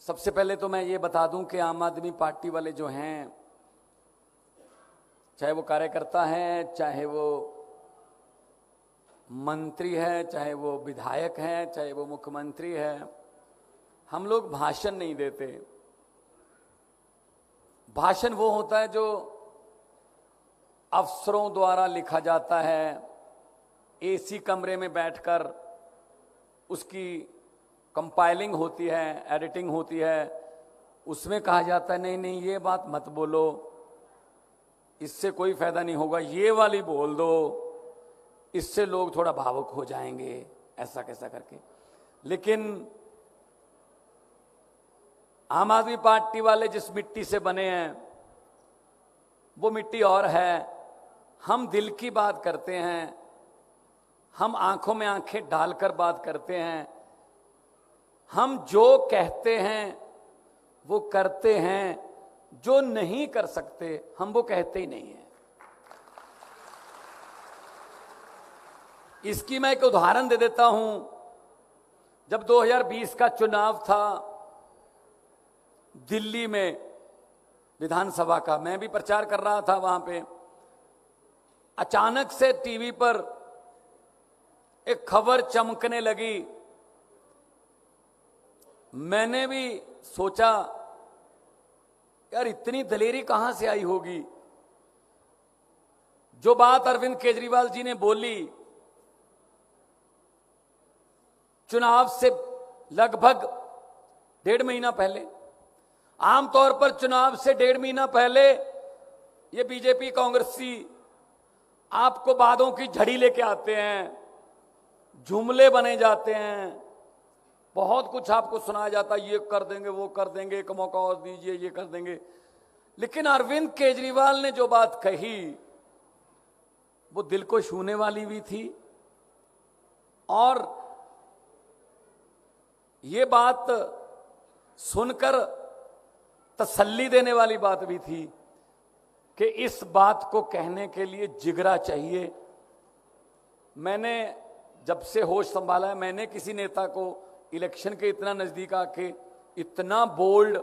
सबसे पहले तो मैं ये बता दूं कि आम आदमी पार्टी वाले जो हैं, चाहे वो कार्यकर्ता हैं, चाहे वो मंत्री है, चाहे वो विधायक हैं, चाहे वो मुख्यमंत्री है, हम लोग भाषण नहीं देते। भाषण वो होता है जो अफसरों द्वारा लिखा जाता है, एसी कमरे में बैठकर उसकी कंपाइलिंग होती है, एडिटिंग होती है, उसमें कहा जाता है नहीं नहीं ये बात मत बोलो, इससे कोई फायदा नहीं होगा, ये वाली बोल दो, इससे लोग थोड़ा भावुक हो जाएंगे, ऐसा कैसा करके। लेकिन आम आदमी पार्टी वाले जिस मिट्टी से बने हैं वो मिट्टी और है। हम दिल की बात करते हैं, हम आंखों में आंखें डालकर बात करते हैं, हम जो कहते हैं वो करते हैं, जो नहीं कर सकते हम वो कहते ही नहीं हैं। इसकी मैं एक उदाहरण दे देता हूं। जब 2020 का चुनाव था दिल्ली में विधानसभा का, मैं भी प्रचार कर रहा था वहां पे, अचानक से टीवी पर एक खबर चमकने लगी। मैंने भी सोचा यार इतनी दलेरी कहां से आई होगी। जो बात अरविंद केजरीवाल जी ने बोली चुनाव से लगभग 1.5 महीना पहले, आमतौर पर चुनाव से 1.5 महीना पहले ये बीजेपी कांग्रेसी आपको बातों की झड़ी लेके आते हैं, जुमले बने जाते हैं, बहुत कुछ आपको सुनाया जाता है, ये कर देंगे वो कर देंगे, एक मौका और दीजिए, ये कर देंगे। लेकिन अरविंद केजरीवाल ने जो बात कही वो दिल को छूने वाली भी थी और ये बात सुनकर तसल्ली देने वाली बात भी थी कि इस बात को कहने के लिए जिगरा चाहिए। मैंने जब से होश संभाला है, मैंने किसी नेता को इलेक्शन के इतना नजदीक आके इतना बोल्ड,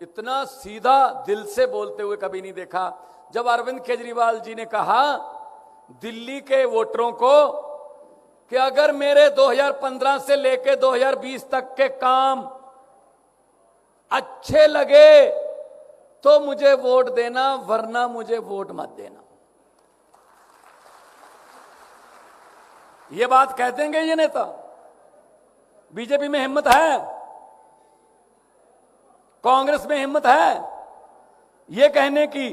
इतना सीधा दिल से बोलते हुए कभी नहीं देखा। जब अरविंद केजरीवाल जी ने कहा दिल्ली के वोटरों को कि अगर मेरे 2015 से लेकर 2020 तक के काम अच्छे लगे तो मुझे वोट देना, वरना मुझे वोट मत देना। ये बात कह देंगे ये नेता? बीजेपी में हिम्मत है? कांग्रेस में हिम्मत है ये कहने की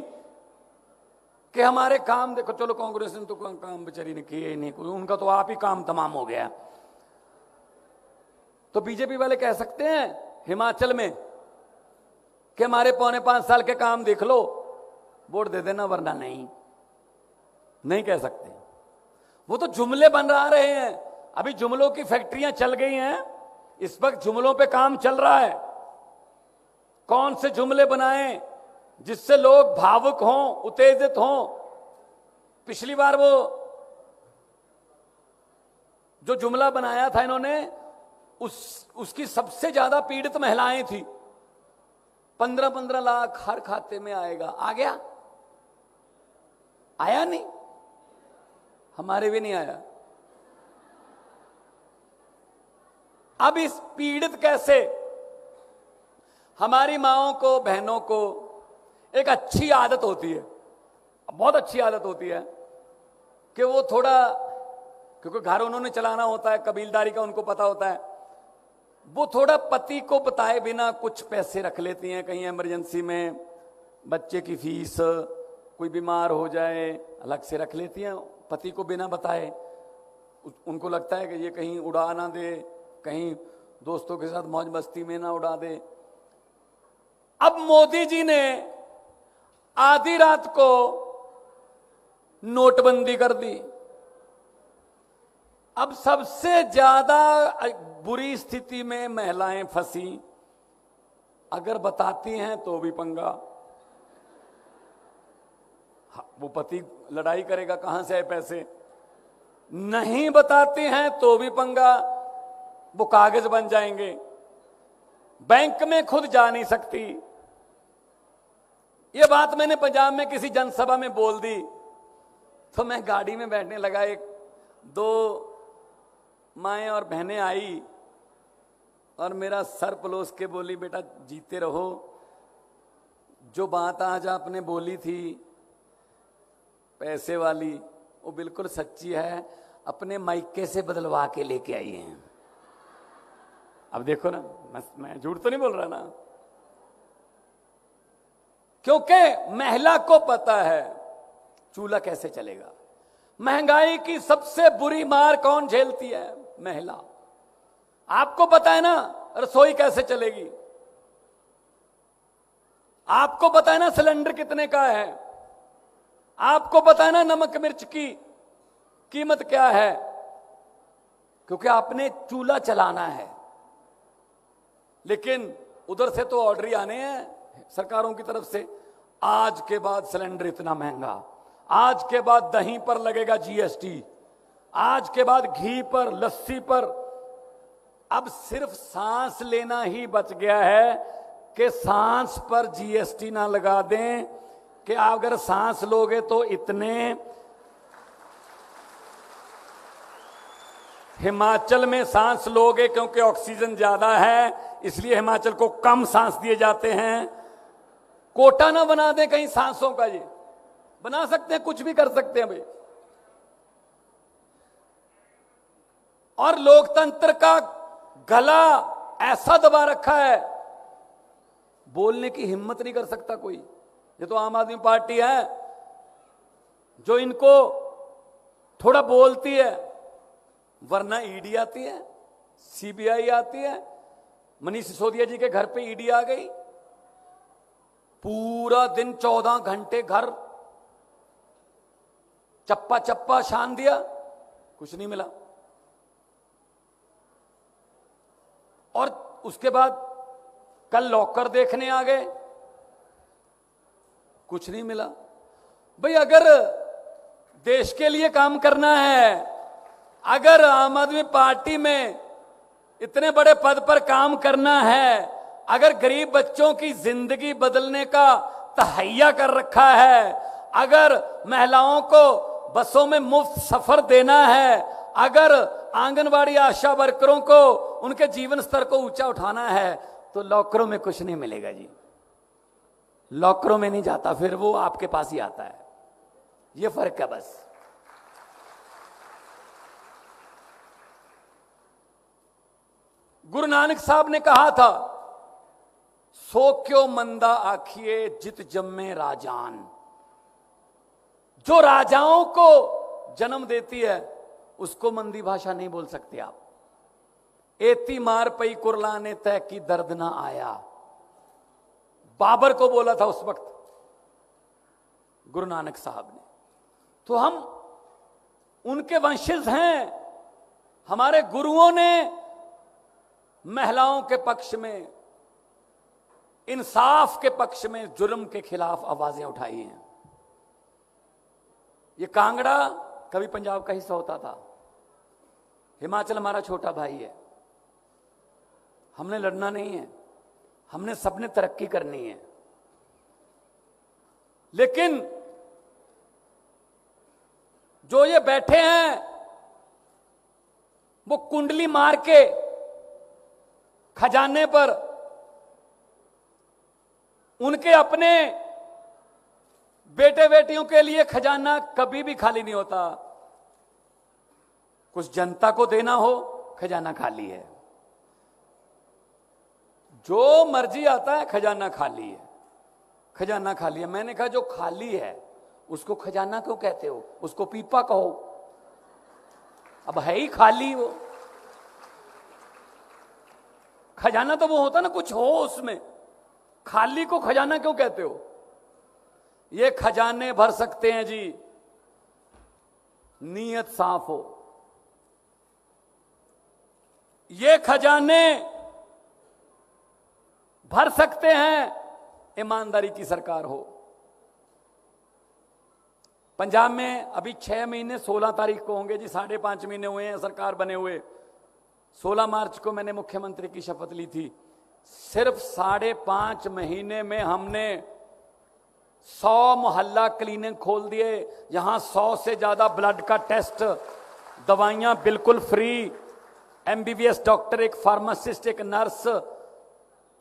कि हमारे काम देखो? चलो कांग्रेस ने तो काम बेचारी ने किए ही नहीं, कोई उनका तो आप ही काम तमाम हो गया। तो बीजेपी वाले कह सकते हैं हिमाचल में कि हमारे 4.25 साल के काम देख लो, वोट दे देना, वरना नहीं। नहीं कह सकते। वो तो जुमले बन रहे हैं। अभी जुमलों की फैक्ट्रियां चल गई हैं, इस वक्त जुमलों पे काम चल रहा है। कौन से जुमले बनाएं जिससे लोग भावुक हों, उत्तेजित हों। पिछली बार वो जो जुमला बनाया था इन्होंने, उसकी सबसे ज्यादा पीड़ित महिलाएं थी। 15-15 लाख हर खाते में आएगा, आ गया? आया नहीं? हमारे भी नहीं आया। अब इस पीड़ित कैसे? हमारी माओं को, बहनों को एक अच्छी आदत होती है, बहुत अच्छी आदत होती है कि वो थोड़ा, क्योंकि घर उन्होंने चलाना होता है, कबीलदारी का उनको पता होता है, वो थोड़ा पति को बताए बिना कुछ पैसे रख लेती हैं कहीं इमरजेंसी में, बच्चे की फीस, कोई बीमार हो जाए अलग से रख लेती हैं पति को बिना बताए। उनको लगता है कि ये कहीं उड़ा ना दे, कहीं दोस्तों के साथ मौज मस्ती में ना उड़ा दे। अब मोदी जी ने आधी रात को नोटबंदी कर दी। अब सबसे ज्यादा बुरी स्थिति में महिलाएं फंसी। अगर बताती हैं तो भी पंगा, वो पति लड़ाई करेगा कहां से आए पैसे। नहीं बताती हैं तो भी पंगा, वो कागज बन जाएंगे। बैंक में खुद जा नहीं सकती। ये बात मैंने पंजाब में किसी जनसभा में बोल दी तो मैं गाड़ी में बैठने लगा, एक दो माएँ और बहनें आई और मेरा सर पलोस के बोली, बेटा जीते रहो, जो बात आज आपने बोली थी पैसे वाली वो बिल्कुल सच्ची है, अपने मायके से बदलवा के लेके आई हैं। अब देखो ना, मैं झूठ तो नहीं बोल रहा ना, क्योंकि महिला को पता है चूल्हा कैसे चलेगा। महंगाई की सबसे बुरी मार कौन झेलती है? महिला। आपको पता है ना रसोई कैसे चलेगी, आपको पता है ना सिलेंडर कितने का है, आपको पता है ना नमक मिर्च की कीमत क्या है, क्योंकि आपने चूल्हा चलाना है। लेकिन उधर से तो ऑर्डर ही आने हैं सरकारों की तरफ से, आज के बाद सिलेंडर इतना महंगा, आज के बाद दही पर लगेगा जीएसटी, आज के बाद घी पर, लस्सी पर। अब सिर्फ सांस लेना ही बच गया है कि सांस पर जीएसटी ना लगा दें कि अगर सांस लोगे तो इतने। हिमाचल में सांस लोगे क्योंकि ऑक्सीजन ज्यादा है, इसलिए हिमाचल को कम सांस दिए जाते हैं। कोटा ना बना दें कहीं सांसों का, ये बना सकते हैं, कुछ भी कर सकते हैं भाई। और लोकतंत्र का गला ऐसा दबा रखा है, बोलने की हिम्मत नहीं कर सकता कोई। ये तो आम आदमी पार्टी है जो इनको थोड़ा बोलती है, वरना ईडी आती है, सीबीआई आती है। मनीष सिसोदिया जी के घर पे ईडी आ गई, पूरा दिन 14 घंटे घर चप्पा चप्पा छान दिया, कुछ नहीं मिला। और उसके बाद कल लॉकर देखने आ गए, कुछ नहीं मिला। भाई अगर देश के लिए काम करना है, अगर आम आदमी पार्टी में इतने बड़े पद पर काम करना है, अगर गरीब बच्चों की जिंदगी बदलने का तहैया कर रखा है, अगर महिलाओं को बसों में मुफ्त सफर देना है, अगर आंगनवाड़ी आशा वर्करों को उनके जीवन स्तर को ऊंचा उठाना है, तो लॉकरों में कुछ नहीं मिलेगा जी। लॉकरों में नहीं जाता, फिर वो आपके पास ही आता है। ये फर्क है बस। गुरु नानक साहब ने कहा था, सो क्यों मंदा आखिए जित जम्मे राजान। जो राजाओं को जन्म देती है उसको मंदी भाषा नहीं बोल सकते आप। एती मार पई कुरलाने तय की दर्द ना आया, बाबर को बोला था उस वक्त गुरु नानक साहब ने। तो हम उनके वंशज हैं। हमारे गुरुओं ने महिलाओं के पक्ष में, इंसाफ के पक्ष में, जुल्म के खिलाफ आवाजें उठाई हैं। ये कांगड़ा कभी पंजाब का हिस्सा होता था, हिमाचल हमारा छोटा भाई है। हमने लड़ना नहीं है, हमने सबने तरक्की करनी है। लेकिन जो ये बैठे हैं वो कुंडली मार के खजाने पर, उनके अपने बेटे बेटियों के लिए खजाना कभी भी खाली नहीं होता। कुछ जनता को देना हो, खजाना खाली है। जो मर्जी आता है खजाना खाली है, खजाना खाली है। मैंने कहा जो खाली है उसको खजाना क्यों कहते हो? उसको पीपा कहो। अब है ही खाली वो। खजाना तो वो होता ना कुछ हो उसमें, खाली को खजाना क्यों कहते हो? ये खजाने भर सकते हैं जी, नीयत साफ हो। ये खजाने भर सकते हैं ईमानदारी की सरकार हो। पंजाब में अभी 6 महीने 16 तारीख को होंगे जी, 5.5 महीने हुए हैं सरकार बने हुए। 16 मार्च को मैंने मुख्यमंत्री की शपथ ली थी सिर्फ 5.5 महीने में हमने 100 मोहल्ला क्लिनिक खोल दिए। यहां 100 से ज्यादा ब्लड का टेस्ट, दवाइयां बिल्कुल फ्री, एमबीबीएस डॉक्टर, एक फार्मासिस्ट, एक नर्स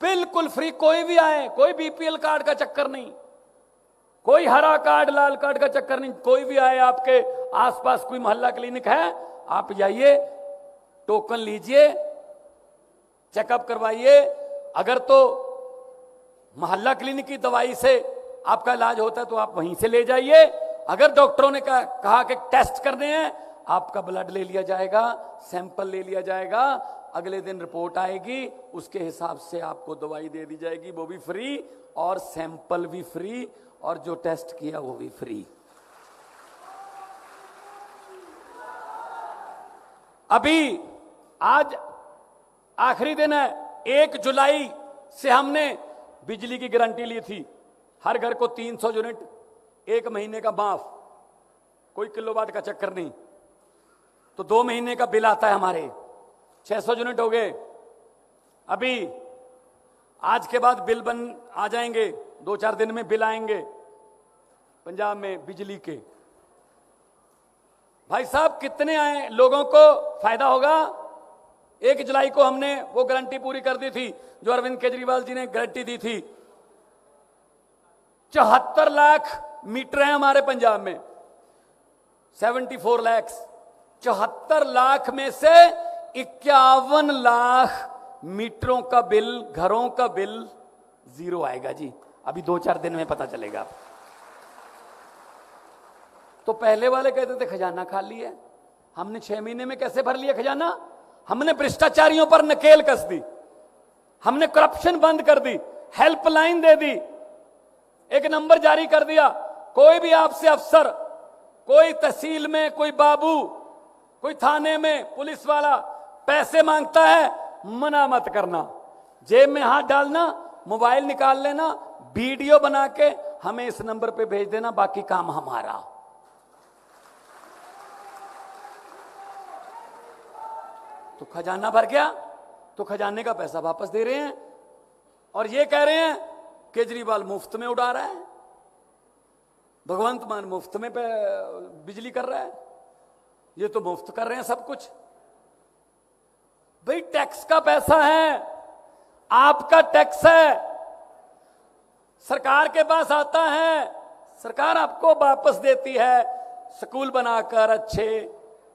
बिल्कुल फ्री। कोई भी आए, कोई बीपीएल कार्ड का चक्कर नहीं, कोई हरा कार्ड लाल कार्ड का चक्कर नहीं। कोई भी आए, आपके आसपास कोई मोहल्ला क्लिनिक है, आप जाइए, टोकन लीजिए, चेकअप करवाइए। अगर तो मोहल्ला क्लिनिक की दवाई से आपका इलाज होता है तो आप वहीं से ले जाइए। अगर डॉक्टरों ने कहा कि टेस्ट करने हैं, आपका ब्लड ले लिया जाएगा, सैंपल ले लिया जाएगा, अगले दिन रिपोर्ट आएगी, उसके हिसाब से आपको दवाई दे दी जाएगी, वो भी फ्री, और सैंपल भी फ्री, और जो टेस्ट किया वो भी फ्री। अभी आज आखिरी दिन है, 1 जुलाई से हमने बिजली की गारंटी ली थी। हर घर को 300 यूनिट, 1 महीने का माफ, कोई किलोवाट का चक्कर नहीं। तो 2 महीने का बिल आता है हमारे, 600 यूनिट हो गए। अभी आज के बाद बिल बन आ जाएंगे, 2-4 दिन में बिल आएंगे पंजाब में बिजली के। भाई साहब कितने आए, लोगों को फायदा होगा। 1 जुलाई को हमने वो गारंटी पूरी कर दी थी जो अरविंद केजरीवाल जी ने गारंटी दी थी। 74 लाख मीटर हैं हमारे पंजाब में, 74 लाख। 74 लाख में से 51 लाख मीटरों का बिल, घरों का बिल जीरो आएगा जी। अभी 2-4 दिन में पता चलेगा। तो पहले वाले कहते थे खजाना खाली है, हमने 6 महीने में कैसे भर लिया खजाना? हमने भ्रष्टाचारियों पर नकेल कस दी, हमने करप्शन बंद कर दी, हेल्पलाइन दे दी, एक नंबर जारी कर दिया। कोई भी आपसे अफसर, कोई तहसील में, कोई बाबू, कोई थाने में पुलिस वाला पैसे मांगता है, मना मत करना, जेब में हाथ डालना, मोबाइल निकाल लेना, वीडियो बना के हमें इस नंबर पे भेज देना, बाकी काम हमारा। तो खजाना भर गया, तो खजाने का पैसा वापस दे रहे हैं, और ये कह रहे हैं केजरीवाल मुफ्त में उड़ा रहा है, भगवंत मान मुफ्त में बिजली कर रहा है, ये तो मुफ्त कर रहे हैं सब कुछ। भाई टैक्स का पैसा है, आपका टैक्स है, सरकार के पास आता है, सरकार आपको वापस देती है, स्कूल बनाकर अच्छे,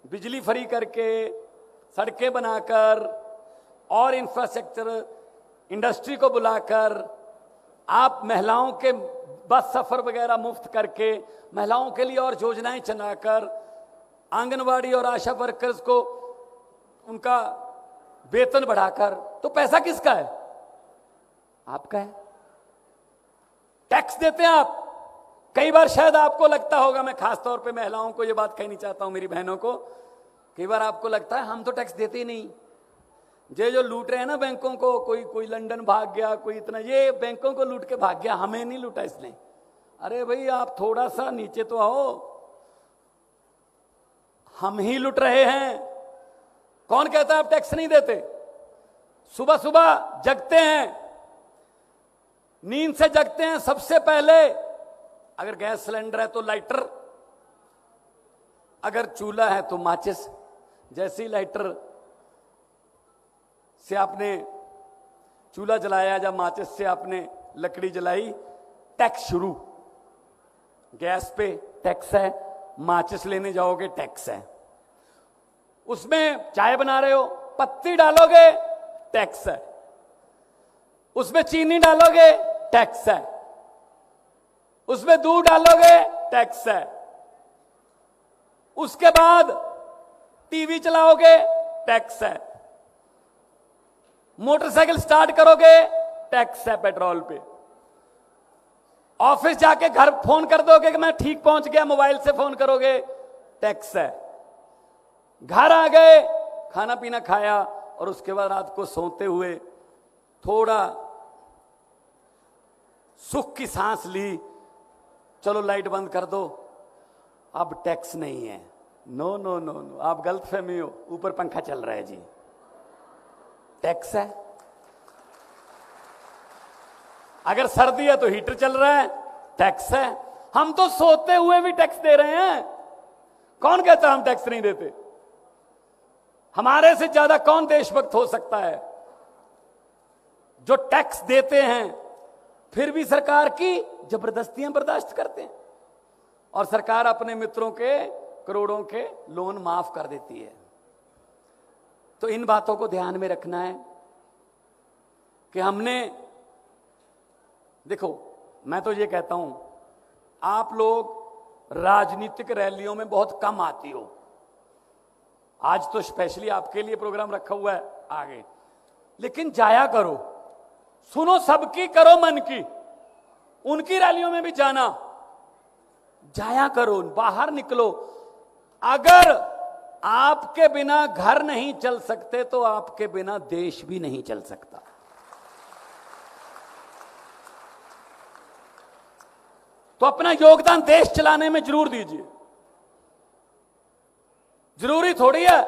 बिजली फ्री करके, सड़कें बनाकर, और इंफ्रास्ट्रक्चर, इंडस्ट्री को बुलाकर, आप महिलाओं के बस सफर वगैरह मुफ्त करके, महिलाओं के लिए और योजनाएं चलाकर, आंगनवाड़ी और आशा वर्कर्स को उनका वेतन बढ़ाकर। तो पैसा किसका है? आपका है। टैक्स देते हैं आप। कई बार शायद आपको लगता होगा, मैं खास तौर पे महिलाओं को ये बात कहनी चाहता हूं, मेरी बहनों को, कई बार आपको लगता है हम तो टैक्स देते ही नहीं। ये जो लूट रहे हैं ना बैंकों को, कोई लंदन भाग गया, कोई इतना, ये बैंकों को लूट के भाग गया, हमें नहीं लूटा इसने। अरे भाई आप थोड़ा सा नीचे तो आओ, हम ही लूट रहे हैं। कौन कहता है आप टैक्स नहीं देते? सुबह सुबह जगते हैं, नींद से जगते हैं, सबसे पहले अगर गैस सिलेंडर है तो लाइटर, अगर चूल्हा है तो माचिस। जैसे ही लाइटर से आपने चूल्हा जलाया या माचिस से आपने लकड़ी जलाई, टैक्स शुरू। गैस पे टैक्स है, माचिस लेने जाओगे टैक्स है, उसमें चाय बना रहे हो, पत्ती डालोगे टैक्स है, उसमें चीनी डालोगे टैक्स है, उसमें दूध डालोगे टैक्स है, उसके बाद टीवी चलाओगे टैक्स है, मोटरसाइकिल स्टार्ट करोगे टैक्स है पेट्रोल पे, ऑफिस जाके घर फोन कर दोगे कि मैं ठीक पहुंच गया, मोबाइल से फोन करोगे टैक्स है, घर आ गए, खाना पीना खाया, और उसके बाद रात को सोते हुए थोड़ा सुख की सांस ली, चलो लाइट बंद कर दो, अब टैक्स नहीं है। नो नो नो नो, आप गलतफहमी हो, ऊपर पंखा चल रहा है जी, टैक्स है। अगर सर्दी है तो हीटर चल रहा है, टैक्स है। हम तो सोते हुए भी टैक्स दे रहे हैं। कौन कहता हम टैक्स नहीं देते? हमारे से ज्यादा कौन देशभक्त हो सकता है? जो टैक्स देते हैं फिर भी सरकार की जबरदस्तियां बर्दाश्त करते हैं, और सरकार अपने मित्रों के करोड़ों के लोन माफ कर देती है। तो इन बातों को ध्यान में रखना है कि हमने, देखो मैं तो ये कहता हूं, आप लोग राजनीतिक रैलियों में बहुत कम आती हो। आज तो स्पेशली आपके लिए प्रोग्राम रखा हुआ है आगे, लेकिन जाया करो, सुनो सबकी, करो मन की। उनकी रैलियों में भी जाना, जाया करो, बाहर निकलो। अगर आपके बिना घर नहीं चल सकते तो आपके बिना देश भी नहीं चल सकता। तो अपना योगदान देश चलाने में जरूर दीजिए। जरूरी थोड़ी है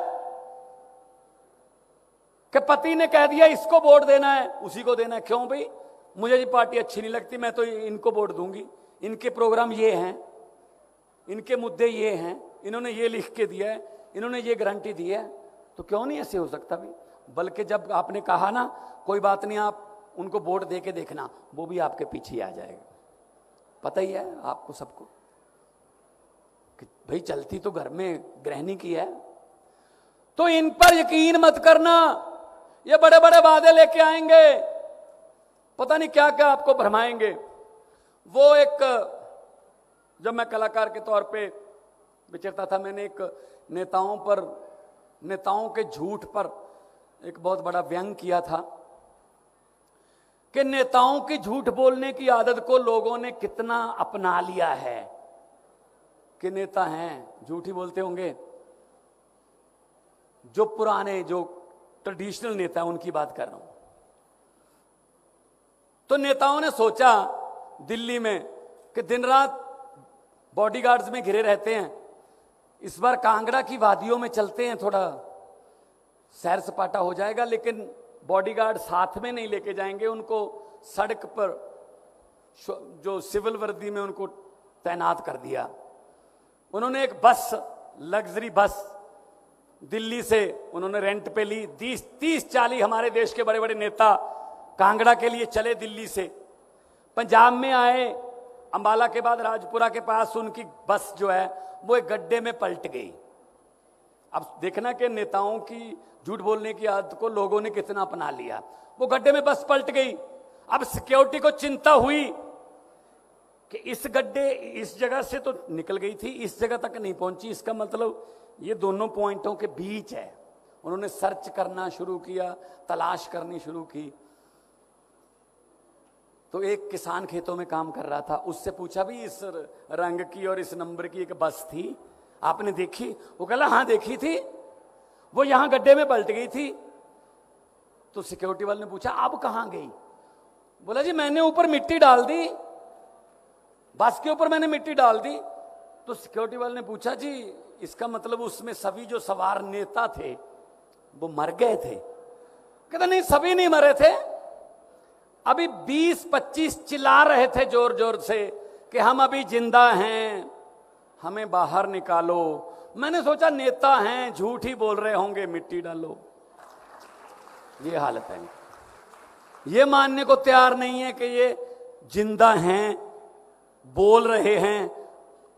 कि पति ने कह दिया इसको वोट देना है उसी को देना है। क्यों भाई? मुझे ये पार्टी अच्छी नहीं लगती, मैं तो इनको वोट दूंगी, इनके प्रोग्राम ये हैं, इनके मुद्दे ये हैं, इन्होंने ये लिख के दिया है, इन्होंने ये गारंटी दी है। तो क्यों नहीं ऐसे हो सकता भाई? बल्कि जब आपने कहा ना कोई बात नहीं, आप उनको वोट दे के देखना, वो भी आपके पीछे आ जाएगा। पता ही है आपको सबको कि भाई चलती तो घर में गृहिणी की है। तो इन पर यकीन मत करना, ये बड़े बड़े वादे लेके आएंगे, पता नहीं क्या क्या आपको भरमाएंगे। वो एक, जब मैं कलाकार के तौर पे विचरता था, मैंने एक नेताओं के झूठ पर एक बहुत बड़ा व्यंग किया था कि नेताओं की झूठ बोलने की आदत को लोगों ने कितना अपना लिया है कि नेता हैं झूठ ही बोलते होंगे। जो पुराने, जो ट्रेडिशनल नेता है उनकी बात कर रहा हूं। तो नेताओं ने सोचा दिल्ली में कि दिन रात बॉडीगार्ड्स में घिरे रहते हैं, इस बार कांगड़ा की वादियों में चलते हैं, थोड़ा सैर सपाटा हो जाएगा। लेकिन बॉडीगार्ड साथ में नहीं लेके जाएंगे, उनको सड़क पर जो सिविल वर्दी में उनको तैनात कर दिया। उन्होंने एक बस, लग्जरी बस दिल्ली से उन्होंने रेंट पे ली। 30-40 हमारे देश के बड़े बड़े नेता कांगड़ा के लिए चले दिल्ली से, पंजाब में आए, अंबाला के बाद राजपुरा के पास उनकी बस जो है वो एक गड्ढे में पलट गई। अब देखना कि नेताओं की झूठ बोलने की आदत को लोगों ने कितना अपना लिया। वो गड्ढे में बस पलट गई। अब सिक्योरिटी को चिंता हुई कि इस गड्ढे, इस जगह से तो निकल गई थी, इस जगह तक नहीं पहुंची, इसका मतलब ये दोनों पॉइंटों के बीच है। उन्होंने सर्च करना शुरू किया, तलाश करनी शुरू की। तो एक किसान खेतों में काम कर रहा था, उससे पूछा भी इस रंग की और इस नंबर की एक बस थी, आपने देखी? वो कहला हाँ देखी थी, वो यहां गड्ढे में पलट गई थी। तो सिक्योरिटी वाले ने पूछा अब कहां गई? बोला जी मैंने ऊपर मिट्टी डाल दी, बस के ऊपर मैंने मिट्टी डाल दी। तो सिक्योरिटी वाले ने पूछा जी इसका मतलब उसमें सभी जो सवार नेता थे वो मर गए थे? कहता नहीं, सभी नहीं मरे थे, अभी 20-25 चिल्ला रहे थे जोर जोर से कि हम अभी जिंदा हैं, हमें बाहर निकालो। मैंने सोचा नेता हैं, झूठ ही बोल रहे होंगे, मिट्टी डालो। ये हालत है, ये मानने को तैयार नहीं है कि ये जिंदा हैं, बोल रहे हैं।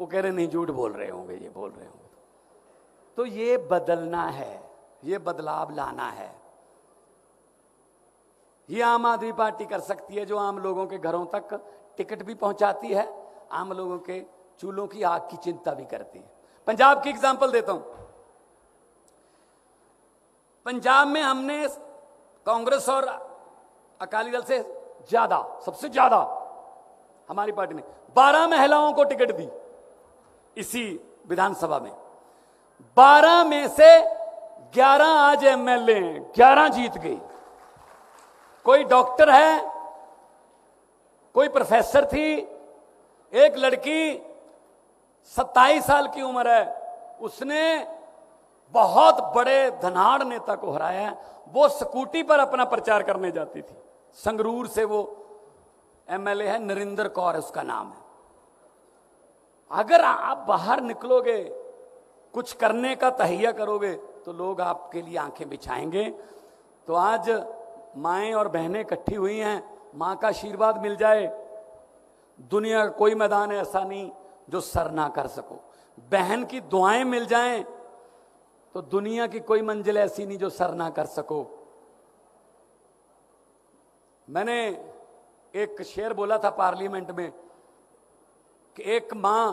वो कह रहे नहीं झूठ बोल रहे होंगे, ये बोल रहे होंगे। तो ये बदलना है, ये बदलाव लाना है। ये आम आदमी पार्टी कर सकती है, जो आम लोगों के घरों तक टिकट भी पहुंचाती है, आम लोगों के चूल्हों की आग की चिंता भी करती है। पंजाब की एग्जांपल देता हूं। पंजाब में हमने कांग्रेस और अकाली दल से ज्यादा, सबसे ज्यादा हमारी पार्टी ने 12 महिलाओं को टिकट दी इसी विधानसभा में। 12 में से 11 आज एमएलए हैं, 11 जीत गई। कोई डॉक्टर है, कोई प्रोफेसर थी, एक लड़की 27 साल की उम्र है, उसने बहुत बड़े धनाढ़ नेता को हराया है। वो स्कूटी पर अपना प्रचार करने जाती थी, संगरूर से वो एमएलए है, नरेंद्र कौर उसका नाम है। अगर आप बाहर निकलोगे, कुछ करने का तहिया करोगे, तो लोग आपके लिए आंखें बिछाएंगे। तो आज माएं और बहनें इकट्ठी हुई हैं, मां का आशीर्वाद मिल जाए। दुनिया का कोई मैदान ऐसा नहीं जो सर ना कर सको। बहन की दुआएं मिल जाएं तो दुनिया की कोई मंजिल ऐसी नहीं जो सर ना कर सको। मैंने एक शेर बोला था पार्लियामेंट में कि एक मां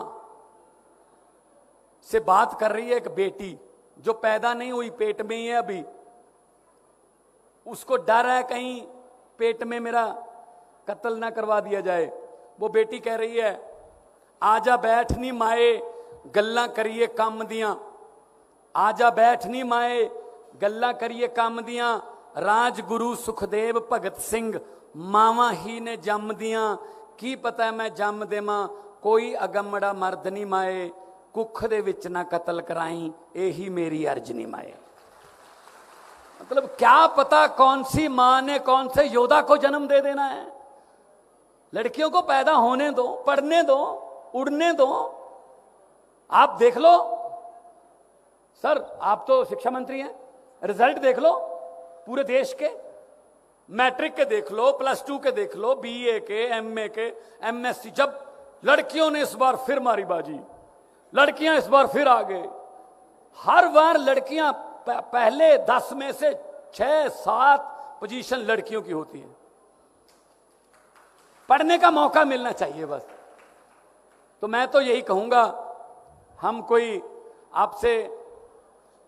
से बात कर रही है एक बेटी जो पैदा नहीं हुई, पेट में ही है अभी। उसको डर है कहीं पेट में मेरा कत्ल ना करवा दिया जाए। वो बेटी कह रही है, आजा बैठ नी माए गल्लां करिए काम दियां, आजा बैठ नी माए गल्लां करिए काम दियां, राजगुरु सुखदेव भगत सिंह मावा ही ने जम दियां, की पता मैं जम देवां कोई अगमड़ा मर्द नहीं माए, कुख दे विच ना कत्ल कराई यही मेरी अर्ज नहीं माए। मतलब क्या पता कौन सी मां ने कौन से योद्धा को जन्म दे देना है। लड़कियों को पैदा होने दो, पढ़ने दो, उड़ने दो। आप देख लो सर, आप तो शिक्षा मंत्री हैं, रिजल्ट देख लो पूरे देश के, मैट्रिक के देख लो, +2 के देख लो, BA के, MA के, MSc। जब लड़कियों ने इस बार फिर मारी बाजी, लड़कियां इस बार फिर आ गए। हर बार लड़कियां पहले 10 में से 6-7 पोजीशन लड़कियों की होती है। पढ़ने का मौका मिलना चाहिए बस। तो मैं तो यही कहूंगा, हम कोई आपसे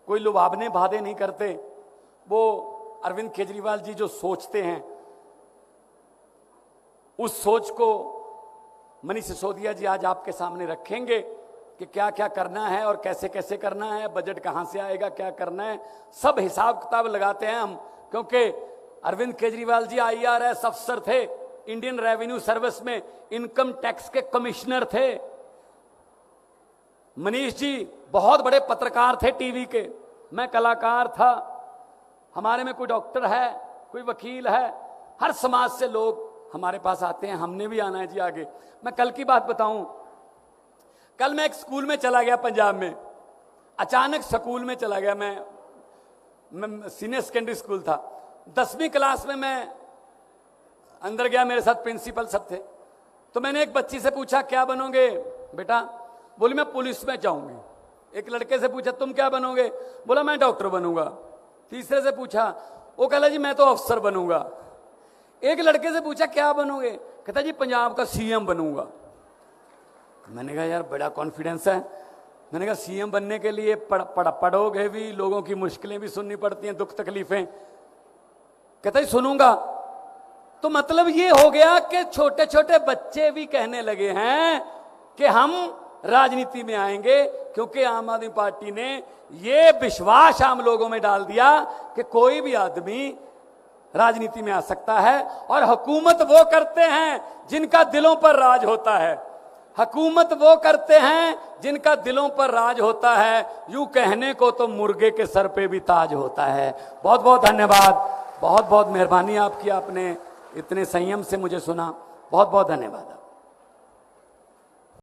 कोई लुभावने वादे नहीं करते। वो अरविंद केजरीवाल जी जो सोचते हैं, उस सोच को मनीष सिसोदिया जी आज आपके सामने रखेंगे कि क्या क्या करना है और कैसे कैसे करना है, बजट कहां से आएगा, क्या करना है, सब हिसाब किताब लगाते हैं हम। क्योंकि अरविंद केजरीवाल जी IRS अफसर थे, इंडियन रेवेन्यू सर्विस में इनकम टैक्स के कमिश्नर थे। मनीष जी बहुत बड़े पत्रकार थे टीवी के, मैं कलाकार था। हमारे में कोई डॉक्टर है, कोई वकील है, हर समाज से लोग हमारे पास आते हैं, हमने भी आना है जी आगे। मैं कल की बात बताऊं, कल मैं एक स्कूल में चला गया पंजाब में, अचानक स्कूल में चला गया। मैं सीनियर सेकेंडरी स्कूल था, 10वीं क्लास में मैं अंदर गया, मेरे साथ प्रिंसिपल सब थे। तो मैंने एक बच्ची से पूछा क्या बनोगे बेटा? बोली मैं पुलिस में जाऊंगी। एक लड़के से पूछा तुम क्या बनोगे? बोला मैं डॉक्टर बनूंगा। तीसरे से पूछा, वो कहला जी मैं तो अफसर बनूंगा। एक लड़के से पूछा क्या बनोगे? कहता जी पंजाब का CM बनूंगा। मैंने कहा यार बड़ा कॉन्फिडेंस है। मैंने कहा CM बनने के लिए पढ़ोगे भी, लोगों की मुश्किलें भी सुननी पड़ती हैं, दुख तकलीफें। कहता जी सुनूंगा। तो मतलब ये हो गया कि छोटे छोटे बच्चे भी कहने लगे हैं कि हम राजनीति में आएंगे, क्योंकि आम आदमी पार्टी ने ये विश्वास आम लोगों में डाल दिया कि कोई भी आदमी राजनीति में आ सकता है। और हुकूमत वो करते हैं जिनका दिलों पर राज होता है, हुकूमत वो करते हैं जिनका दिलों पर राज होता है। यूं कहने को तो मुर्गे के सर पे भी ताज होता है। बहुत बहुत धन्यवाद, बहुत बहुत मेहरबानी आपकी, आपने इतने संयम से मुझे सुना। बहुत बहुत धन्यवाद।